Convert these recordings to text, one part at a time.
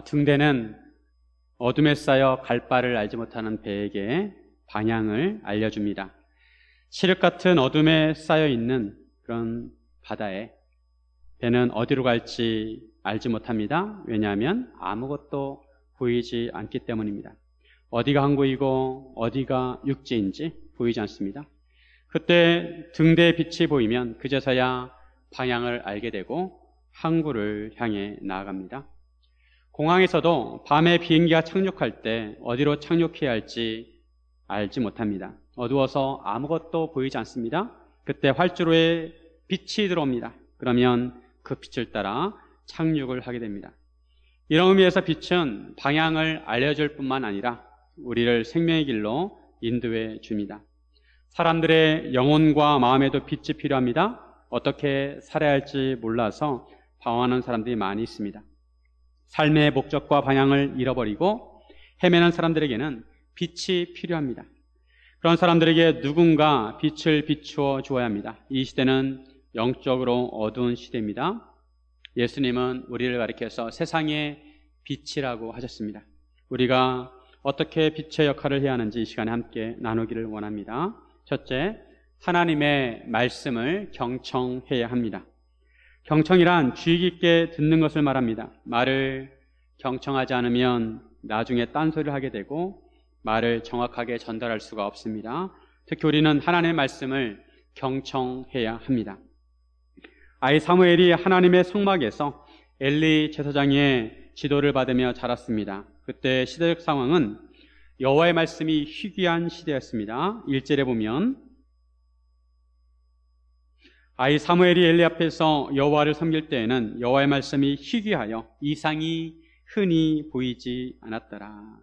등대는 어둠에 쌓여 갈 바를 알지 못하는 배에게 방향을 알려줍니다. 칠흑 같은 어둠에 쌓여 있는 그런 바다에 배는 어디로 갈지 알지 못합니다. 왜냐하면 아무것도 보이지 않기 때문입니다. 어디가 항구이고 어디가 육지인지 보이지 않습니다. 그때 등대의 빛이 보이면 그제서야 방향을 알게 되고 항구를 향해 나아갑니다. 공항에서도 밤에 비행기가 착륙할 때 어디로 착륙해야 할지 알지 못합니다. 어두워서 아무것도 보이지 않습니다. 그때 활주로에 빛이 들어옵니다. 그러면 그 빛을 따라 착륙을 하게 됩니다. 이런 의미에서 빛은 방향을 알려줄 뿐만 아니라 우리를 생명의 길로 인도해 줍니다. 사람들의 영혼과 마음에도 빛이 필요합니다. 어떻게 살아야 할지 몰라서 방황하는 사람들이 많이 있습니다. 삶의 목적과 방향을 잃어버리고 헤매는 사람들에게는 빛이 필요합니다. 그런 사람들에게 누군가 빛을 비추어 주어야 합니다. 이 시대는 영적으로 어두운 시대입니다. 예수님은 우리를 가리켜서 세상의 빛이라고 하셨습니다. 우리가 어떻게 빛의 역할을 해야 하는지 이 시간에 함께 나누기를 원합니다. 첫째, 하나님의 말씀을 경청해야 합니다. 경청이란 주의 깊게 듣는 것을 말합니다. 말을 경청하지 않으면 나중에 딴소리를 하게 되고 말을 정확하게 전달할 수가 없습니다. 특히 우리는 하나님의 말씀을 경청해야 합니다. 아이 사무엘이 하나님의 성막에서 엘리 제사장의 지도를 받으며 자랐습니다. 그때 시대적 상황은 여호와의 말씀이 희귀한 시대였습니다. 1절에 보면 아이 사무엘이 엘리 앞에서 여호와를 섬길 때에는 여호와의 말씀이 희귀하여 이상이 흔히 보이지 않았더라.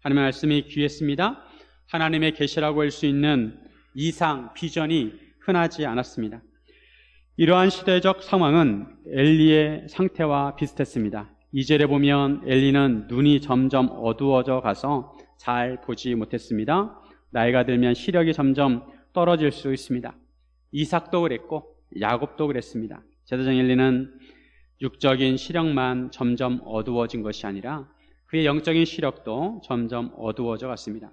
하나님의 말씀이 귀했습니다. 하나님의 계시라고 할 수 있는 이상, 비전이 흔하지 않았습니다. 이러한 시대적 상황은 엘리의 상태와 비슷했습니다. 2절에 보면 엘리는 눈이 점점 어두워져 가서 잘 보지 못했습니다. 나이가 들면 시력이 점점 떨어질 수 있습니다. 이삭도 그랬고 야곱도 그랬습니다. 제사장 엘리는 육적인 시력만 점점 어두워진 것이 아니라 그의 영적인 시력도 점점 어두워져 갔습니다.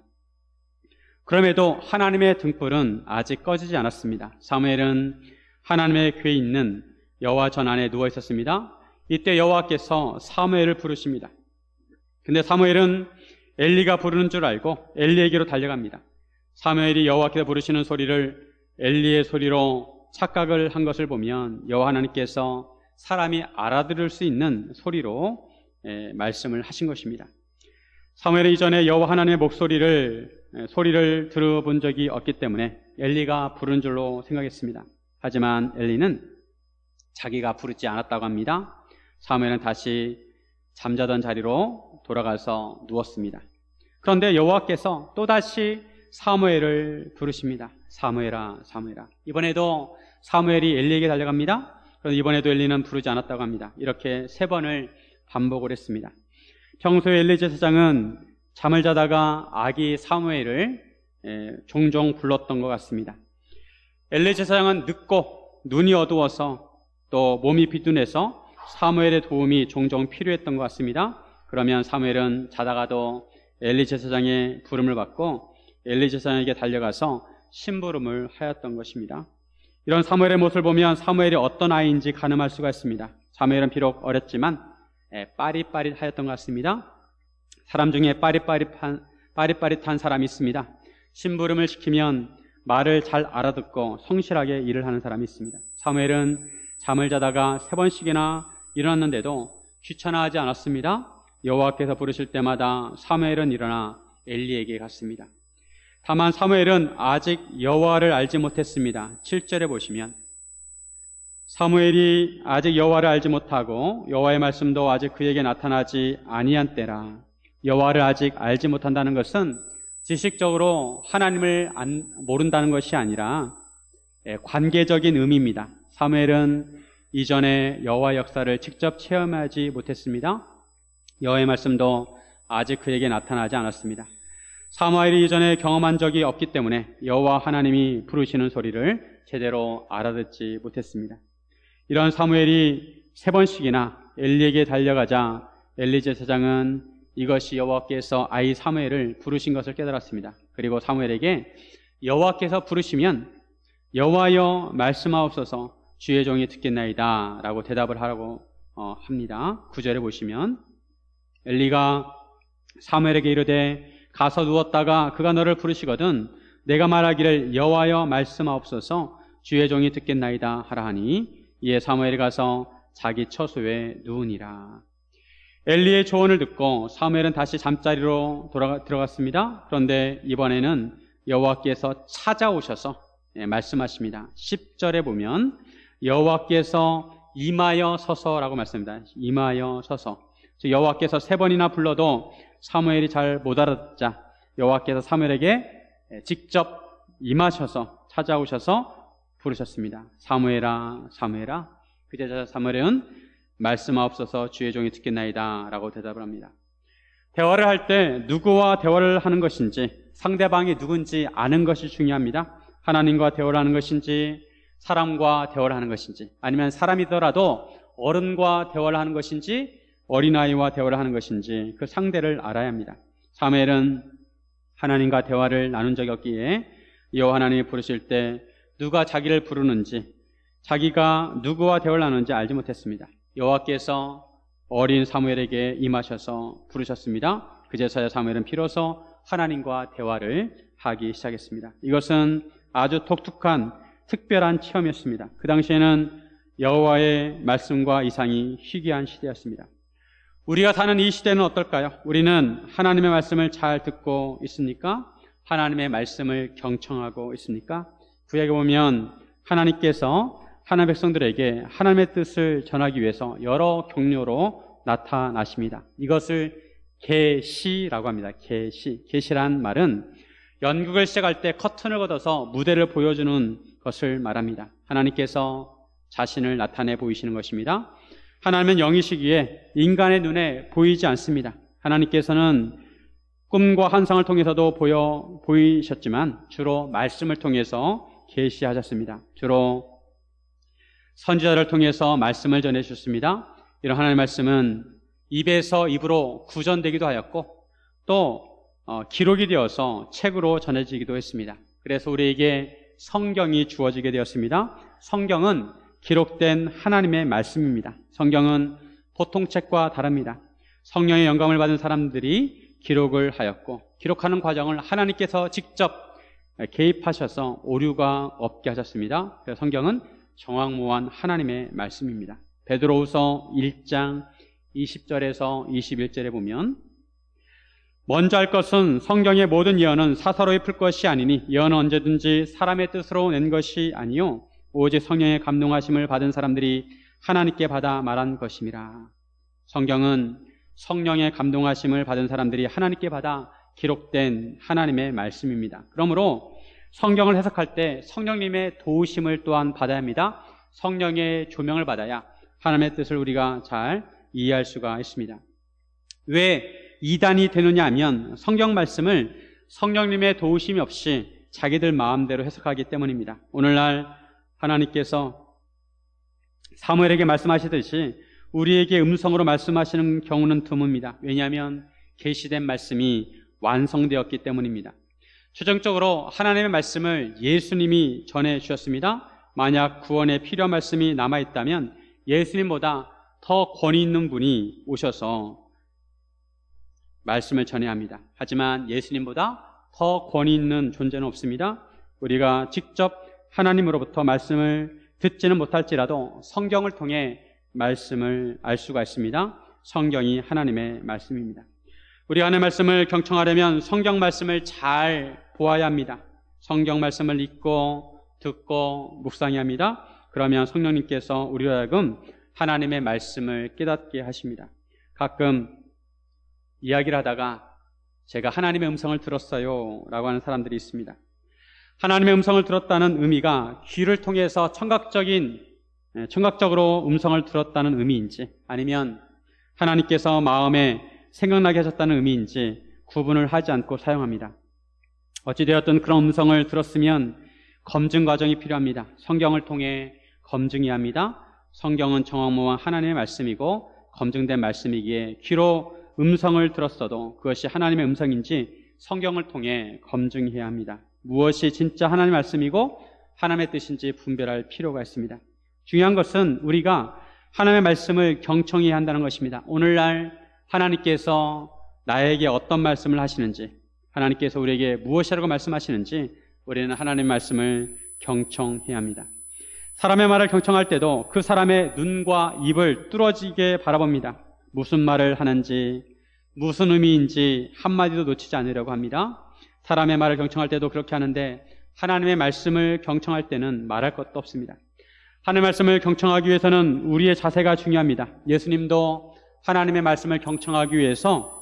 그럼에도 하나님의 등불은 아직 꺼지지 않았습니다. 사무엘은 하나님의 궤에 있는 여호와 전 안에 누워 있었습니다. 이때 여호와께서 사무엘을 부르십니다. 근데 사무엘은 엘리가 부르는 줄 알고 엘리에게로 달려갑니다. 사무엘이 여호와께서 부르시는 소리를 엘리의 소리로 착각을 한 것을 보면 여호와 하나님께서 사람이 알아들을 수 있는 소리로 말씀을 하신 것입니다. 사무엘은 이전에 여호와 하나님의 소리를 들어본 적이 없기 때문에 엘리가 부른 줄로 생각했습니다. 하지만 엘리는 자기가 부르지 않았다고 합니다. 사무엘은 다시 잠자던 자리로 돌아가서 누웠습니다. 그런데 여호와께서 또다시 사무엘을 부르십니다. 사무엘아, 사무엘아. 이번에도 사무엘이 엘리에게 달려갑니다. 그런데 이번에도 엘리는 부르지 않았다고 합니다. 이렇게 3번을 반복을 했습니다. 평소에 엘리 제사장은 잠을 자다가 아기 사무엘을 종종 불렀던 것 같습니다. 엘리 제사장은 늦고 눈이 어두워서 또 몸이 비둔해서 사무엘의 도움이 종종 필요했던 것 같습니다. 그러면 사무엘은 자다가도 엘리 제사장의 부름을 받고 엘리 제사장에게 달려가서 심부름을 하였던 것입니다. 이런 사무엘의 모습을 보면 사무엘이 어떤 아이인지 가늠할 수가 있습니다. 사무엘은 비록 어렸지만 빠릿빠릿하였던 것 같습니다. 사람 중에 빠릿빠릿한 사람이 있습니다. 심부름을 시키면 말을 잘 알아듣고 성실하게 일을 하는 사람이 있습니다. 사무엘은 잠을 자다가 3번씩이나 일어났는데도 귀찮아하지 않았습니다. 여호와께서 부르실 때마다 사무엘은 일어나 엘리에게 갔습니다. 다만 사무엘은 아직 여호와를 알지 못했습니다. 7절에 보시면 사무엘이 아직 여호와를 알지 못하고 여호와의 말씀도 아직 그에게 나타나지 아니한 때라. 여호와를 아직 알지 못한다는 것은 지식적으로 하나님을 모른다는 것이 아니라 관계적인 의미입니다. 사무엘은 이전에 여호와 역사를 직접 체험하지 못했습니다. 여호와의 말씀도 아직 그에게 나타나지 않았습니다. 사무엘이 이전에 경험한 적이 없기 때문에 여호와 하나님이 부르시는 소리를 제대로 알아듣지 못했습니다. 이런 사무엘이 3번씩이나 엘리에게 달려가자 엘리 제사장은 이것이 여호와께서 아이 사무엘을 부르신 것을 깨달았습니다. 그리고 사무엘에게 여호와께서 부르시면 여호와여 말씀하옵소서 주의 종이 듣겠나이다 라고 대답을 하라고 합니다. 9절에 보시면 엘리가 사무엘에게 이르되 가서 누웠다가 그가 너를 부르시거든 내가 말하기를 여호와여 말씀하옵소서 주의 종이 듣겠나이다 하라 하니 이에 사무엘이 가서 자기 처소에 누우니라. 엘리의 조언을 듣고 사무엘은 다시 잠자리로 들어갔습니다. 그런데 이번에는 여호와께서 찾아오셔서 말씀하십니다. 10절에 보면 여호와께서 임하여 서서라고 말씀합니다. 임하여 서서. 여호와께서 3번이나 불러도 사무엘이 잘 못 알아듣자 여호와께서 사무엘에게 직접 임하셔서 찾아오셔서 부르셨습니다. 사무엘아 사무엘아. 그제야 사무엘은 말씀하옵소서 주의 종이 듣겠나이다 라고 대답을 합니다. 대화를 할 때 누구와 대화를 하는 것인지 상대방이 누군지 아는 것이 중요합니다. 하나님과 대화를 하는 것인지 사람과 대화를 하는 것인지 아니면 사람이더라도 어른과 대화를 하는 것인지 어린아이와 대화를 하는 것인지 그 상대를 알아야 합니다. 사무엘은 하나님과 대화를 나눈 적이 없기에 여호와 하나님이 부르실 때 누가 자기를 부르는지 자기가 누구와 대화를 나누는지 알지 못했습니다. 여호와께서 어린 사무엘에게 임하셔서 부르셨습니다. 그제서야 사무엘은 비로소 하나님과 대화를 하기 시작했습니다. 이것은 아주 독특한 특별한 체험이었습니다. 그 당시에는 여호와의 말씀과 이상이 희귀한 시대였습니다. 우리가 사는 이 시대는 어떨까요? 우리는 하나님의 말씀을 잘 듣고 있습니까? 하나님의 말씀을 경청하고 있습니까? 구약에 보면 하나님께서 하나님의 백성들에게 하나님의 뜻을 전하기 위해서 여러 경로로 나타나십니다. 이것을 계시라고 합니다. 계시란 말은 연극을 시작할 때 커튼을 걷어서 무대를 보여주는 것을 말합니다. 하나님께서 자신을 나타내 보이시는 것입니다. 하나님은 영이시기에 인간의 눈에 보이지 않습니다. 하나님께서는 꿈과 환상을 통해서도 보이셨지만 주로 말씀을 통해서 계시하셨습니다. 주로 선지자를 통해서 말씀을 전해주셨습니다. 이런 하나님의 말씀은 입에서 입으로 구전되기도 하였고 또 기록이 되어서 책으로 전해지기도 했습니다. 그래서 우리에게 성경이 주어지게 되었습니다. 성경은 기록된 하나님의 말씀입니다. 성경은 보통 책과 다릅니다. 성령의 영감을 받은 사람들이 기록을 하였고 기록하는 과정을 하나님께서 직접 개입하셔서 오류가 없게 하셨습니다. 그래서 성경은 정확무한 하나님의 말씀입니다. 베드로후서 1장 20절에서 21절에 보면 먼저 할 것은 성경의 모든 예언은 사사로이 풀 것이 아니니 예언은 언제든지 사람의 뜻으로 낸 것이 아니요 오직 성령의 감동하심을 받은 사람들이 하나님께 받아 말한 것임이라. 성경은 성령의 감동하심을 받은 사람들이 하나님께 받아 기록된 하나님의 말씀입니다. 그러므로 성경을 해석할 때 성령님의 도우심을 또한 받아야 합니다. 성령의 조명을 받아야 하나님의 뜻을 우리가 잘 이해할 수가 있습니다. 왜 이단이 되느냐 하면 성경 말씀을 성령님의 도우심이 없이 자기들 마음대로 해석하기 때문입니다. 오늘날 하나님께서 사무엘에게 말씀하시듯이 우리에게 음성으로 말씀하시는 경우는 드뭅니다. 왜냐하면 계시된 말씀이 완성되었기 때문입니다. 최종적으로 하나님의 말씀을 예수님이 전해주셨습니다. 만약 구원에 필요한 말씀이 남아있다면 예수님보다 더 권위 있는 분이 오셔서 말씀을 전해야 합니다. 하지만 예수님보다 더 권위 있는 존재는 없습니다. 우리가 직접 하나님으로부터 말씀을 듣지는 못할지라도 성경을 통해 말씀을 알 수가 있습니다. 성경이 하나님의 말씀입니다. 우리가 하나님의 말씀을 경청하려면 성경 말씀을 잘 보아야 합니다. 성경 말씀을 읽고 듣고 묵상해야 합니다. 그러면 성령님께서 우리로 하여금 하나님의 말씀을 깨닫게 하십니다. 가끔 이야기를 하다가 제가 하나님의 음성을 들었어요 라고 하는 사람들이 있습니다. 하나님의 음성을 들었다는 의미가 귀를 통해서 청각적으로 음성을 들었다는 의미인지 아니면 하나님께서 마음에 생각나게 하셨다는 의미인지 구분을 하지 않고 사용합니다. 어찌되었든 그런 음성을 들었으면 검증 과정이 필요합니다. 성경을 통해 검증해야 합니다. 성경은 정확무한 하나님의 말씀이고 검증된 말씀이기에 귀로 음성을 들었어도 그것이 하나님의 음성인지 성경을 통해 검증해야 합니다. 무엇이 진짜 하나님의 말씀이고 하나님의 뜻인지 분별할 필요가 있습니다. 중요한 것은 우리가 하나님의 말씀을 경청해야 한다는 것입니다. 오늘날 하나님께서 나에게 어떤 말씀을 하시는지, 하나님께서 우리에게 무엇이라고 말씀하시는지 우리는 하나님의 말씀을 경청해야 합니다. 사람의 말을 경청할 때도 그 사람의 눈과 입을 뚫어지게 바라봅니다. 무슨 말을 하는지, 무슨 의미인지 한마디도 놓치지 않으려고 합니다. 사람의 말을 경청할 때도 그렇게 하는데 하나님의 말씀을 경청할 때는 말할 것도 없습니다. 하나님의 말씀을 경청하기 위해서는 우리의 자세가 중요합니다. 예수님도 하나님의 말씀을 경청하기 위해서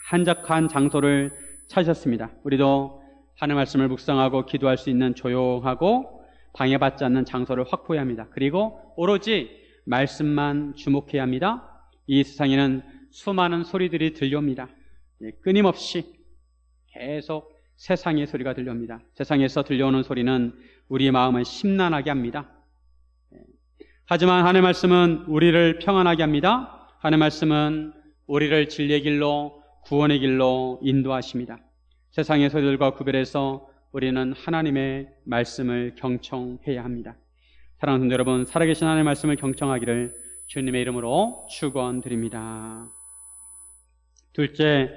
한적한 장소를 찾으셨습니다. 우리도 하나님의 말씀을 묵상하고 기도할 수 있는 조용하고 방해받지 않는 장소를 확보해야 합니다. 그리고 오로지 말씀만 주목해야 합니다. 이 세상에는 수많은 소리들이 들려옵니다. 끊임없이 계속 세상의 소리가 들려옵니다. 세상에서 들려오는 소리는 우리의 마음을 심란하게 합니다. 하지만 하나님의 말씀은 우리를 평안하게 합니다. 하나님의 말씀은 우리를 진리의 길로, 구원의 길로 인도하십니다. 세상의 소리들과 구별해서 우리는 하나님의 말씀을 경청해야 합니다. 사랑하는 성도 여러분, 살아계신 하나님의 말씀을 경청하기를 주님의 이름으로 축원드립니다. 둘째,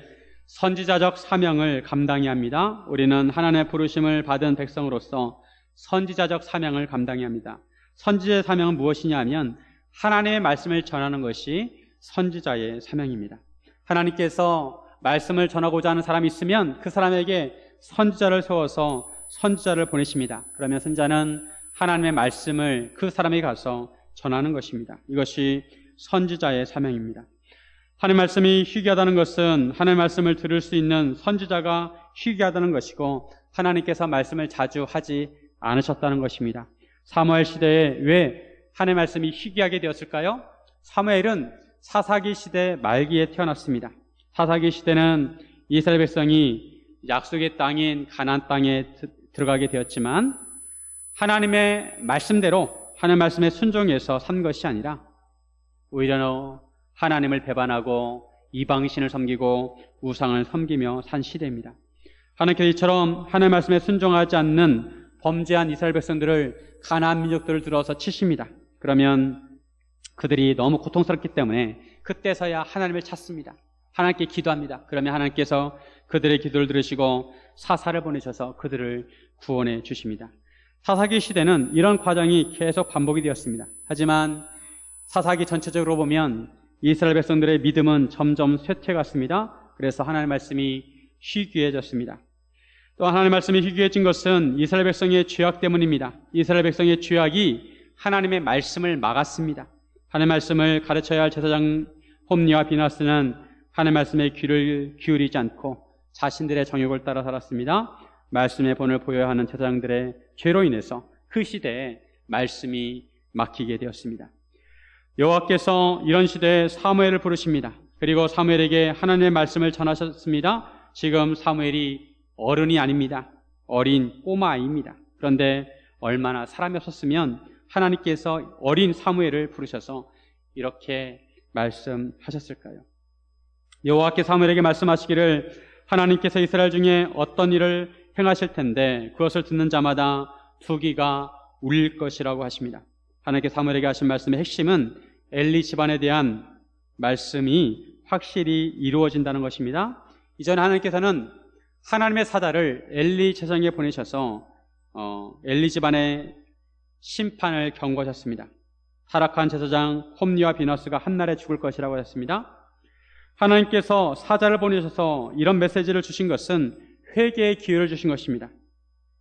선지자적 사명을 감당해야 합니다. 우리는 하나님의 부르심을 받은 백성으로서 선지자적 사명을 감당해야 합니다. 선지자의 사명은 무엇이냐 하면 하나님의 말씀을 전하는 것이 선지자의 사명입니다. 하나님께서 말씀을 전하고자 하는 사람이 있으면 그 사람에게 선지자를 세워서 선지자를 보내십니다. 그러면 선지자는 하나님의 말씀을 그 사람에게 가서 전하는 것입니다. 이것이 선지자의 사명입니다. 하나님의 말씀이 희귀하다는 것은 하나님의 말씀을 들을 수 있는 선지자가 희귀하다는 것이고 하나님께서 말씀을 자주 하지 않으셨다는 것입니다. 사무엘 시대에 왜 하나님의 말씀이 희귀하게 되었을까요? 사무엘은 사사기 시대 말기에 태어났습니다. 사사기 시대는 이스라엘 백성이 약속의 땅인 가나안 땅에 들어가게 되었지만 하나님의 말씀대로 하나님의 말씀에 순종해서 산 것이 아니라 오히려 하나님을 배반하고 이방신을 섬기고 우상을 섬기며 산 시대입니다. 하나님께서 이처럼 하나님의 말씀에 순종하지 않는 범죄한 이스라엘 백성들을 가나안 민족들을 들어서 치십니다. 그러면 그들이 너무 고통스럽기 때문에 그때서야 하나님을 찾습니다. 하나님께 기도합니다. 그러면 하나님께서 그들의 기도를 들으시고 사사를 보내셔서 그들을 구원해 주십니다. 사사기 시대는 이런 과정이 계속 반복이 되었습니다. 하지만 사사기 전체적으로 보면 이스라엘 백성들의 믿음은 점점 쇠퇴갔습니다. 그래서 하나님의 말씀이 희귀해졌습니다. 또 하나님의 말씀이 희귀해진 것은 이스라엘 백성의 죄악 때문입니다. 이스라엘 백성의 죄악이 하나님의 말씀을 막았습니다. 하나님의 말씀을 가르쳐야 할 제사장 홈니와 비나스는 하나님의 말씀에 귀를 기울이지 않고 자신들의 정욕을 따라 살았습니다. 말씀의 본을 보여야 하는 제사장들의 죄로 인해서 그 시대에 말씀이 막히게 되었습니다. 여호와께서 이런 시대에 사무엘을 부르십니다. 그리고 사무엘에게 하나님의 말씀을 전하셨습니다. 지금 사무엘이 어른이 아닙니다. 어린 꼬마아이입니다. 그런데 얼마나 사람이 없었으면 하나님께서 어린 사무엘을 부르셔서 이렇게 말씀하셨을까요? 여호와께서 사무엘에게 말씀하시기를 하나님께서 이스라엘 중에 어떤 일을 행하실 텐데 그것을 듣는 자마다 두 귀가 울릴 것이라고 하십니다. 하나님께서 사무엘에게 하신 말씀의 핵심은 엘리 집안에 대한 말씀이 확실히 이루어진다는 것입니다. 이전에 하나님께서는 하나님의 사자를 엘리 제사장에게 보내셔서 엘리 집안의 심판을 경고하셨습니다. 타락한 제사장 홈니와 비너스가 한날에 죽을 것이라고 하셨습니다. 하나님께서 사자를 보내셔서 이런 메시지를 주신 것은 회개의 기회를 주신 것입니다.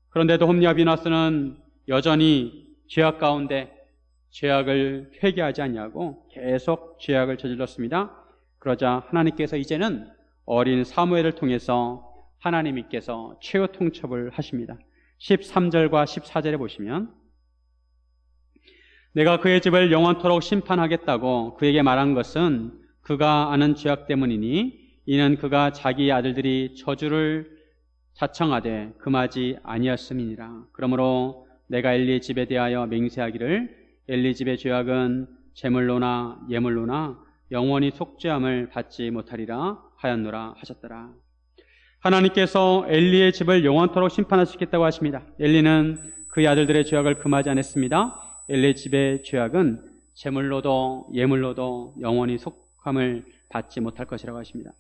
그런데도 홈니와 비너스는 여전히 죄악 가운데 죄악을 회개하지 않냐고 계속 죄악을 저질렀습니다. 그러자 하나님께서 이제는 어린 사무엘을 통해서 하나님께서 최후 통첩을 하십니다. 13절과 14절에 보시면 내가 그의 집을 영원토록 심판하겠다고 그에게 말한 것은 그가 아는 죄악 때문이니 이는 그가 자기 아들들이 저주를 자청하되 금하지 아니었음이니라. 그러므로 내가 엘리의 집에 대하여 맹세하기를 엘리 집의 죄악은 제물로나 예물로나 영원히 속죄함을 받지 못하리라 하였노라 하셨더라. 하나님께서 엘리의 집을 영원토록 심판하시겠다고 하십니다. 엘리는 그의 아들들의 죄악을 금하지 않았습니다. 엘리의 집의 죄악은 제물로도 예물로도 영원히 속함을 받지 못할 것이라고 하십니다.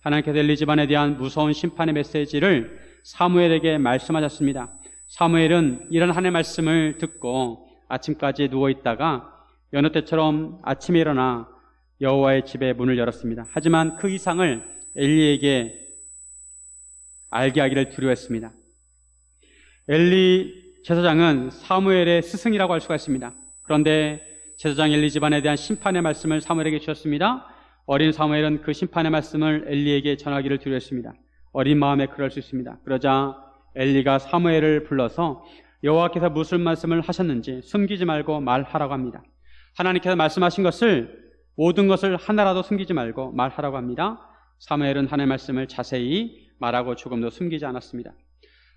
하나님께서 엘리 집안에 대한 무서운 심판의 메시지를 사무엘에게 말씀하셨습니다. 사무엘은 이런 하나님의 말씀을 듣고 아침까지 누워있다가 여느 때처럼 아침에 일어나 여호와의 집의 문을 열었습니다. 하지만 그 이상을 엘리에게 알게 하기를 두려워했습니다. 엘리 제사장은 사무엘의 스승이라고 할 수가 있습니다. 그런데 제사장 엘리 집안에 대한 심판의 말씀을 사무엘에게 주셨습니다. 어린 사무엘은 그 심판의 말씀을 엘리에게 전하기를 두려워했습니다. 어린 마음에 그럴 수 있습니다. 그러자 엘리가 사무엘을 불러서 여호와께서 무슨 말씀을 하셨는지 숨기지 말고 말하라고 합니다. 하나님께서 말씀하신 것을, 모든 것을 하나라도 숨기지 말고 말하라고 합니다. 사무엘은 하나님의 말씀을 자세히 말하고 조금도 숨기지 않았습니다.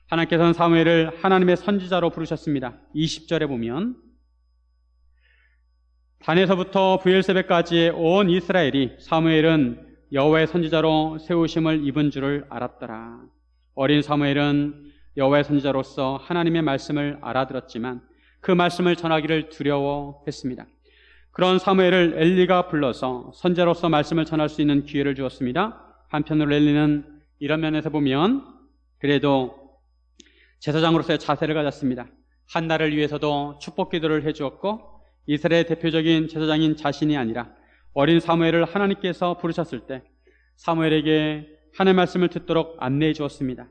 하나님께서는 사무엘을 하나님의 선지자로 부르셨습니다. 20절에 보면 단에서부터 브엘세바까지의 온 이스라엘이 사무엘은 여호와의 선지자로 세우심을 입은 줄을 알았더라. 어린 사무엘은 여호와의 선지자로서 하나님의 말씀을 알아들었지만 그 말씀을 전하기를 두려워했습니다. 그런 사무엘을 엘리가 불러서 선지자로서 말씀을 전할 수 있는 기회를 주었습니다. 한편으로 엘리는 이런 면에서 보면 그래도 제사장으로서의 자세를 가졌습니다. 한나를 위해서도 축복 기도를 해주었고 이스라엘의 대표적인 제사장인 자신이 아니라 어린 사무엘을 하나님께서 부르셨을 때 사무엘에게 하나님의 말씀을 듣도록 안내해 주었습니다.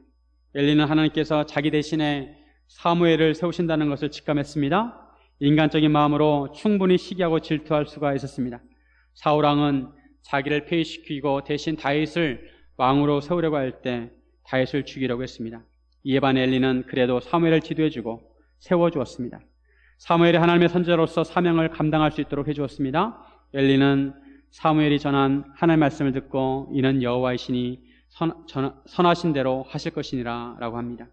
엘리는 하나님께서 자기 대신에 사무엘을 세우신다는 것을 직감했습니다. 인간적인 마음으로 충분히 시기하고 질투할 수가 있었습니다. 사울왕은 자기를 폐위시키고 대신 다윗을 왕으로 세우려고 할 때 다윗을 죽이려고 했습니다. 이에 반해 엘리는 그래도 사무엘을 지도해주고 세워주었습니다. 사무엘이 하나님의 선지자로서 사명을 감당할 수 있도록 해주었습니다. 엘리는 사무엘이 전한 하나님의 말씀을 듣고 이는 여호와의 신이 선하신 대로 하실 것이니라 라고 합니다.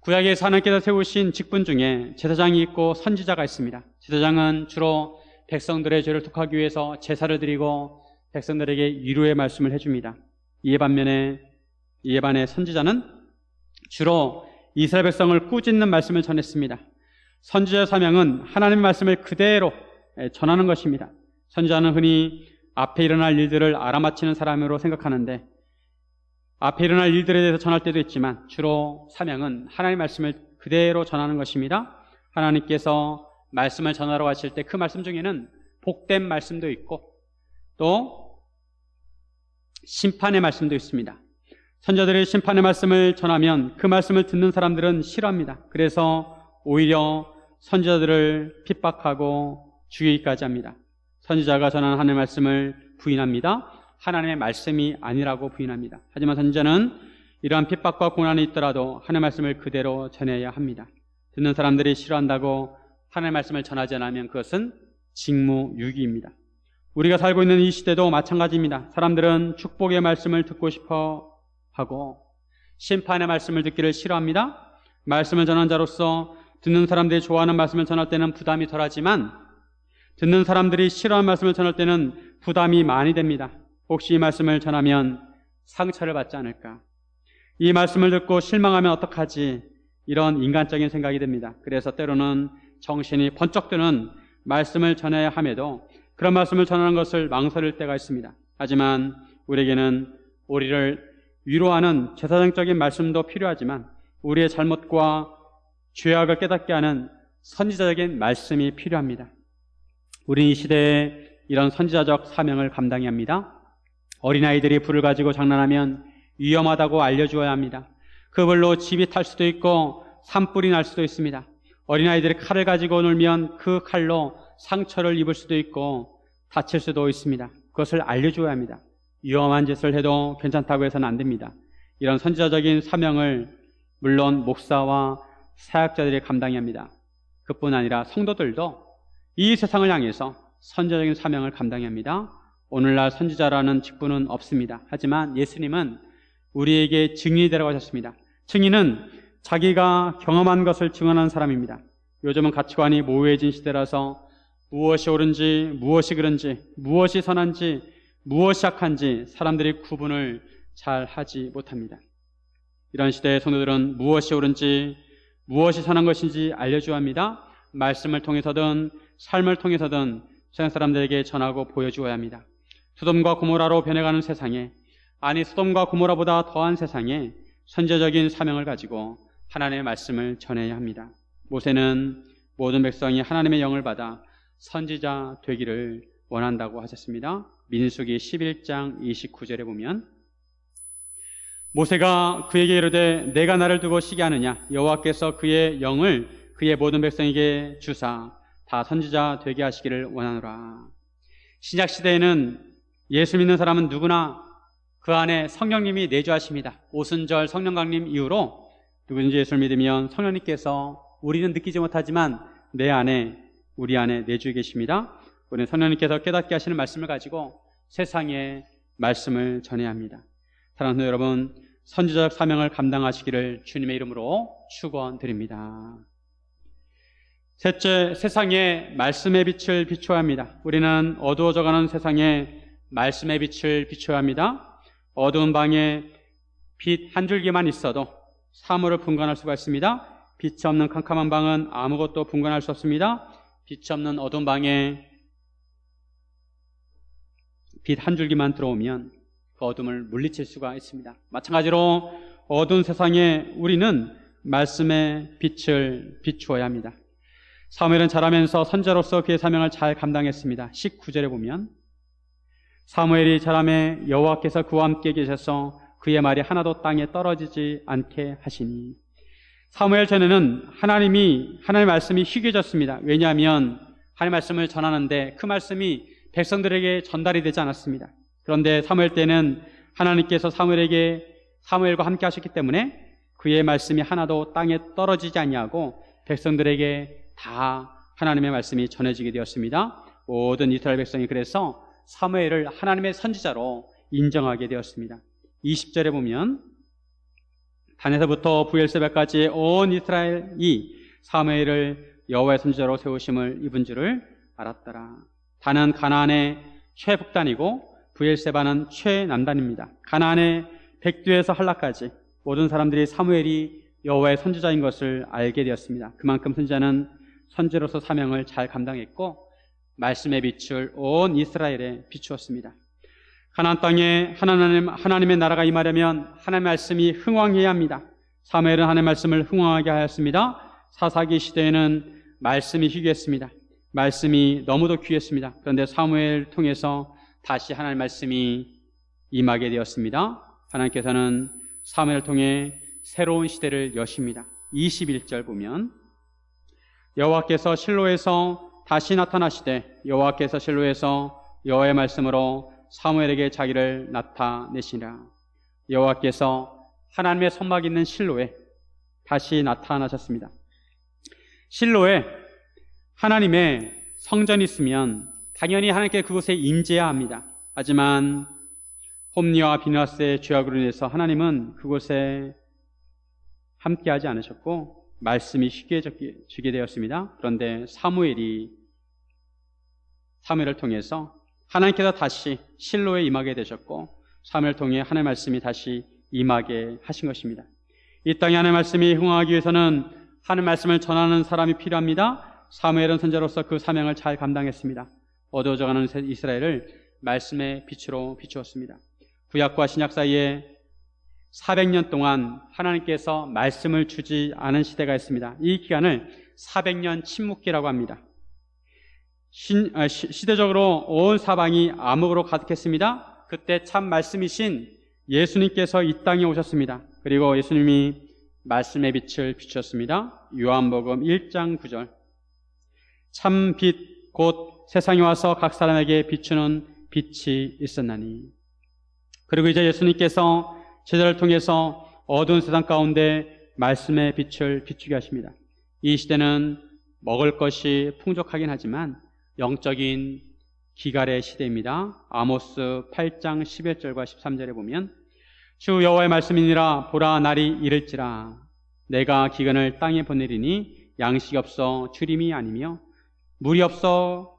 구약에서 하나님께서 세우신 직분 중에 제사장이 있고 선지자가 있습니다. 제사장은 주로 백성들의 죄를 톡하기 위해서 제사를 드리고 백성들에게 위로의 말씀을 해줍니다. 이에 반해 선지자는 주로 이스라엘 백성을 꾸짖는 말씀을 전했습니다. 선지자의 사명은 하나님의 말씀을 그대로 전하는 것입니다. 선지자는 흔히 앞에 일어날 일들을 알아맞히는 사람으로 생각하는데 앞에 일어날 일들에 대해서 전할 때도 있지만 주로 사명은 하나님의 말씀을 그대로 전하는 것입니다. 하나님께서 말씀을 전하러 가실 때 그 말씀 중에는 복된 말씀도 있고 또 심판의 말씀도 있습니다. 선지자들이 심판의 말씀을 전하면 그 말씀을 듣는 사람들은 싫어합니다. 그래서 오히려 선지자들을 핍박하고 죽이기까지 합니다. 선지자가 전하는 하나님의 말씀을 부인합니다. 하나님의 말씀이 아니라고 부인합니다. 하지만 선지자는 이러한 핍박과 고난이 있더라도 하나님의 말씀을 그대로 전해야 합니다. 듣는 사람들이 싫어한다고 하나님의 말씀을 전하지 않으면 그것은 직무유기입니다. 우리가 살고 있는 이 시대도 마찬가지입니다. 사람들은 축복의 말씀을 듣고 싶어 하고 심판의 말씀을 듣기를 싫어합니다. 말씀을 전한 자로서 듣는 사람들이 좋아하는 말씀을 전할 때는 부담이 덜하지만 듣는 사람들이 싫어하는 말씀을 전할 때는 부담이 많이 됩니다. 혹시 이 말씀을 전하면 상처를 받지 않을까? 이 말씀을 듣고 실망하면 어떡하지? 이런 인간적인 생각이 듭니다. 그래서 때로는 정신이 번쩍 드는 말씀을 전해야 함에도 그런 말씀을 전하는 것을 망설일 때가 있습니다. 하지만 우리에게는 우리를 위로하는 제사장적인 말씀도 필요하지만 우리의 잘못과 죄악을 깨닫게 하는 선지자적인 말씀이 필요합니다. 우리 이 시대에 이런 선지자적 사명을 감당해야 합니다. 어린아이들이 불을 가지고 장난하면 위험하다고 알려주어야 합니다. 그 불로 집이 탈 수도 있고 산불이 날 수도 있습니다. 어린아이들이 칼을 가지고 놀면 그 칼로 상처를 입을 수도 있고 다칠 수도 있습니다. 그것을 알려줘야 합니다. 위험한 짓을 해도 괜찮다고 해서는 안 됩니다. 이런 선지자적인 사명을 물론 목사와 사역자들이 감당해야 합니다. 그뿐 아니라 성도들도 이 세상을 향해서 선지자적인 사명을 감당해야 합니다. 오늘날 선지자라는 직분은 없습니다. 하지만 예수님은 우리에게 증인이 되라고 하셨습니다. 증인은 자기가 경험한 것을 증언하는 사람입니다. 요즘은 가치관이 모호해진 시대라서 무엇이 옳은지, 무엇이 그른지, 무엇이 선한지, 무엇이 악한지 사람들이 구분을 잘 하지 못합니다. 이런 시대의 성도들은 무엇이 옳은지, 무엇이 선한 것인지 알려줘야 합니다. 말씀을 통해서든 삶을 통해서든 세상 사람들에게 전하고 보여주어야 합니다. 소돔과 고모라로 변해가는 세상에, 아니 소돔과 고모라보다 더한 세상에 선제적인 사명을 가지고 하나님의 말씀을 전해야 합니다. 모세는 모든 백성이 하나님의 영을 받아 선지자 되기를 원한다고 하셨습니다. 민수기 11장 29절에 보면 모세가 그에게 이르되 내가 나를 두고 시기하느냐, 여호와께서 그의 영을 그의 모든 백성에게 주사 다 선지자 되게 하시기를 원하노라. 신약 시대에는 예수 믿는 사람은 누구나 그 안에 성령님이 내주하십니다. 오순절 성령 강림 이후로 누구든지 예수를 믿으면 성령님께서 우리는 느끼지 못하지만 내 안에, 우리 안에 내주에 계십니다. 우리는 성령님께서 깨닫게 하시는 말씀을 가지고 세상에 말씀을 전해야 합니다. 사랑하는 성도 여러분, 선지자적 사명을 감당하시기를 주님의 이름으로 축원드립니다. 셋째, 세상에 말씀의 빛을 비춰야 합니다. 우리는 어두워져가는 세상에 말씀의 빛을 비춰야 합니다. 어두운 방에 빛 한 줄기만 있어도 사물을 분간할 수가 있습니다. 빛이 없는 캄캄한 방은 아무것도 분간할 수 없습니다. 빛이 없는 어두운 방에 빛 한 줄기만 들어오면 그 어둠을 물리칠 수가 있습니다. 마찬가지로 어두운 세상에 우리는 말씀의 빛을 비추어야 합니다. 사무엘은 자라면서 선지자로서 그의 사명을 잘 감당했습니다. 19절에 보면 사무엘이 자라매 여호와께서 그와 함께 계셔서 그의 말이 하나도 땅에 떨어지지 않게 하시니. 사무엘 전에는 하나님의 말씀이 희귀해졌습니다. 왜냐하면 하나님의 말씀을 전하는데 그 말씀이 백성들에게 전달이 되지 않았습니다. 그런데 사무엘 때는 하나님께서 사무엘과 함께 하셨기 때문에 그의 말씀이 하나도 땅에 떨어지지 아니하고 백성들에게 다 하나님의 말씀이 전해지게 되었습니다. 모든 이스라엘 백성이 그래서 사무엘을 하나님의 선지자로 인정하게 되었습니다. 20절에 보면 단에서부터 부엘세바까지 온 이스라엘이 사무엘을 여호와의 선지자로 세우심을 입은 줄을 알았더라. 단은 가나안의 최북단이고 부엘세바는 최남단입니다. 가나안의 백두에서 한라까지 모든 사람들이 사무엘이 여호와의 선지자인 것을 알게 되었습니다. 그만큼 선지자는 선지자로서 사명을 잘 감당했고 말씀의 빛을 온 이스라엘에 비추었습니다. 가나안 땅에 하나님의 나라가 임하려면 하나님의 말씀이 흥왕해야 합니다. 사무엘은 하나님의 말씀을 흥왕하게 하였습니다. 사사기 시대에는 말씀이 희귀했습니다. 말씀이 너무도 귀했습니다. 그런데 사무엘을 통해서 다시 하나님의 말씀이 임하게 되었습니다. 하나님께서는 사무엘을 통해 새로운 시대를 여십니다. 21절 보면 여호와께서 실로에서 다시 나타나시되 여호와께서 실로에서 여호와의 말씀으로 사무엘에게 자기를 나타내시니라. 여호와께서 하나님의 선막 있는 실로에 다시 나타나셨습니다. 실로에 하나님의 성전이 있으면 당연히 하나님께 그곳에 임재해야 합니다. 하지만 홈리와 비느하스의 죄악으로 인해서 하나님은 그곳에 함께하지 않으셨고 말씀이 희귀해지게 되었습니다. 그런데 사무엘을 통해서 하나님께서 다시 실로에 임하게 되셨고 사무엘을 통해 하나님의 말씀이 다시 임하게 하신 것입니다. 이 땅에 하나님의 말씀이 흥하기 위해서는 하나님의 말씀을 전하는 사람이 필요합니다. 사무엘은 선지자로서 그 사명을 잘 감당했습니다. 어두워져가는 이스라엘을 말씀의 빛으로 비추었습니다. 구약과 신약 사이에 400년 동안 하나님께서 말씀을 주지 않은 시대가 있습니다. 이 기간을 400년 침묵기라고 합니다. 시대적으로 온 사방이 암흑으로 가득했습니다. 그때 참 말씀이신 예수님께서 이 땅에 오셨습니다. 그리고 예수님이 말씀의 빛을 비추었습니다. 요한복음 1장 9절 참 빛 곧 세상에 와서 각 사람에게 비추는 빛이 있었나니. 그리고 이제 예수님께서 제자를 통해서 어두운 세상 가운데 말씀의 빛을 비추게 하십니다. 이 시대는 먹을 것이 풍족하긴 하지만 영적인 기갈의 시대입니다. 아모스 8장 11절과 13절에 보면 주 여호와의 말씀이니라 보라 날이 이를지라 내가 기근을 땅에 보내리니 양식이 없어 주림이 아니며 물이 없어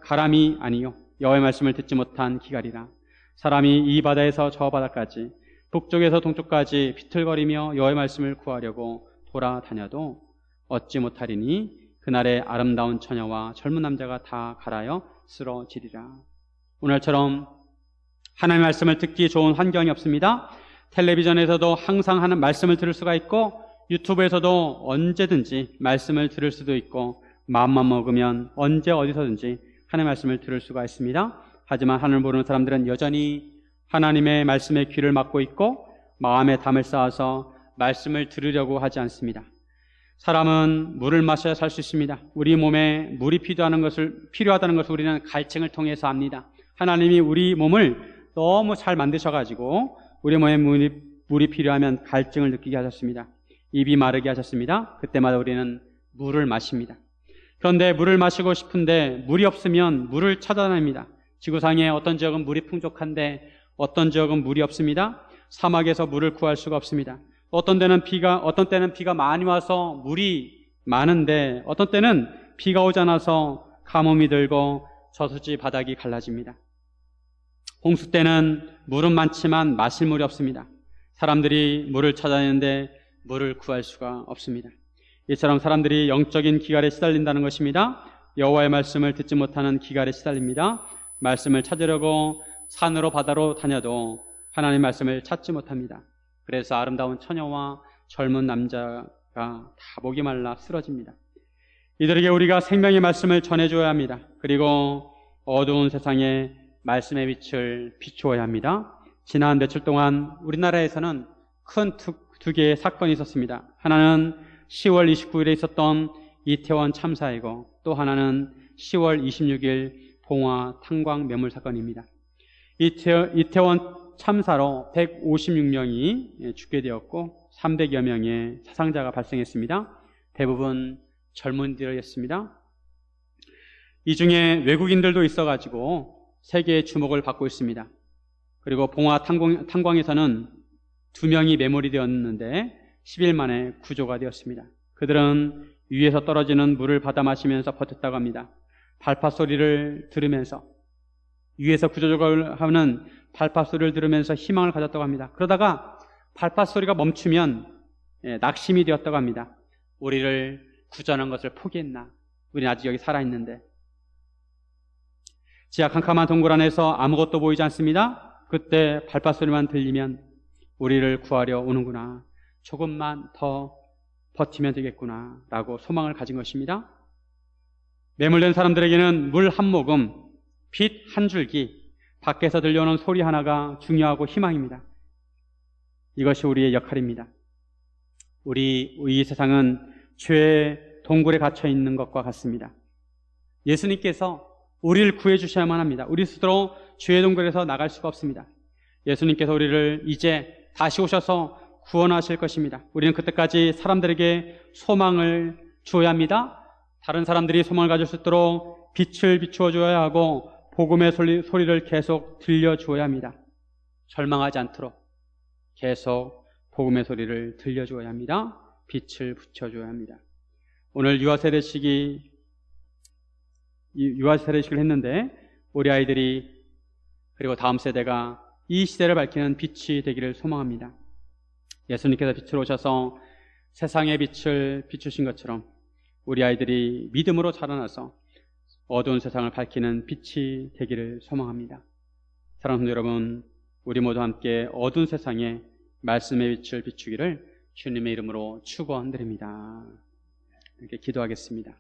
가람이 아니요 여호와의 말씀을 듣지 못한 기갈이라. 사람이 이 바다에서 저 바다까지 북쪽에서 동쪽까지 비틀거리며 여호와의 말씀을 구하려고 돌아다녀도 얻지 못하리니 그날에 아름다운 처녀와 젊은 남자가 다 갈아여 쓰러지리라. 오늘처럼 하나님의 말씀을 듣기 좋은 환경이 없습니다. 텔레비전에서도 항상 하는 말씀을 들을 수가 있고 유튜브에서도 언제든지 말씀을 들을 수도 있고 마음만 먹으면 언제 어디서든지 하나님의 말씀을 들을 수가 있습니다. 하지만 하나님을 모르는 사람들은 여전히 하나님의 말씀에 귀를 막고 있고 마음에 담을 쌓아서 말씀을 들으려고 하지 않습니다. 사람은 물을 마셔야 살 수 있습니다. 우리 몸에 물이 필요하다는 것을 우리는 갈증을 통해서 압니다. 하나님이 우리 몸을 너무 잘 만드셔가지고 우리 몸에 물이 필요하면 갈증을 느끼게 하셨습니다. 입이 마르게 하셨습니다. 그때마다 우리는 물을 마십니다. 그런데 물을 마시고 싶은데 물이 없으면 물을 찾아다닙니다. 지구상에 어떤 지역은 물이 풍족한데 어떤 지역은 물이 없습니다. 사막에서 물을 구할 수가 없습니다. 어떤 때는 비가 많이 와서 물이 많은데 어떤 때는 비가 오지 않아서 가뭄이 들고 저수지 바닥이 갈라집니다. 홍수 때는 물은 많지만 마실 물이 없습니다. 사람들이 물을 찾아내는데 물을 구할 수가 없습니다. 이처럼 사람들이 영적인 기갈에 시달린다는 것입니다. 여호와의 말씀을 듣지 못하는 기갈에 시달립니다. 말씀을 찾으려고 산으로 바다로 다녀도 하나님의 말씀을 찾지 못합니다. 그래서 아름다운 처녀와 젊은 남자가 다 목이 말라 쓰러집니다. 이들에게 우리가 생명의 말씀을 전해줘야 합니다. 그리고 어두운 세상에 말씀의 빛을 비추어야 합니다. 지난 며칠 동안 우리나라에서는 큰 두 개의 사건이 있었습니다. 하나는 10월 29일에 있었던 이태원 참사이고 또 하나는 10월 26일 봉화 탄광 매물 사건입니다. 이태원 참사로 156명이 죽게 되었고 300여 명의 사상자가 발생했습니다. 대부분 젊은이들이었습니다. 이 중에 외국인들도 있어가지고 세계의 주목을 받고 있습니다. 그리고 봉화 탄광에서는 2명이 매몰이 되었는데 10일 만에 구조가 되었습니다. 그들은 위에서 떨어지는 물을 받아 마시면서 버텼다고 합니다. 발파 소리를 들으면서 위에서 구조조를 하는 발파 소리를 들으면서 희망을 가졌다고 합니다. 그러다가 발파 소리가 멈추면 낙심이 되었다고 합니다. 우리를 구조하는 것을 포기했나? 우리는 아직 여기 살아있는데. 지하 캄캄한 동굴 안에서 아무것도 보이지 않습니다. 그때 발파 소리만 들리면 우리를 구하려 오는구나. 조금만 더 버티면 되겠구나 라고 소망을 가진 것입니다. 매몰된 사람들에게는 물 한 모금, 빛 한 줄기, 밖에서 들려오는 소리 하나가 중요하고 희망입니다. 이것이 우리의 역할입니다. 이 세상은 죄의 동굴에 갇혀 있는 것과 같습니다. 예수님께서 우리를 구해 주셔야만 합니다. 우리 스스로 죄의 동굴에서 나갈 수가 없습니다. 예수님께서 우리를 이제 다시 오셔서 구원하실 것입니다. 우리는 그때까지 사람들에게 소망을 주어야 합니다. 다른 사람들이 소망을 가질 수 있도록 빛을 비추어 줘야 하고 복음의 소리를 계속 들려주어야 합니다. 절망하지 않도록 계속 복음의 소리를 들려주어야 합니다. 빛을 붙여줘야 합니다. 오늘 유아세례식을 했는데 우리 아이들이 그리고 다음 세대가 이 시대를 밝히는 빛이 되기를 소망합니다. 예수님께서 빛으로 오셔서 세상의 빛을 비추신 것처럼 우리 아이들이 믿음으로 자라나서 어두운 세상을 밝히는 빛이 되기를 소망합니다. 사랑하는 여러분, 우리 모두 함께 어두운 세상에 말씀의 빛을 비추기를 주님의 이름으로 축원드립니다. 이렇게 기도하겠습니다.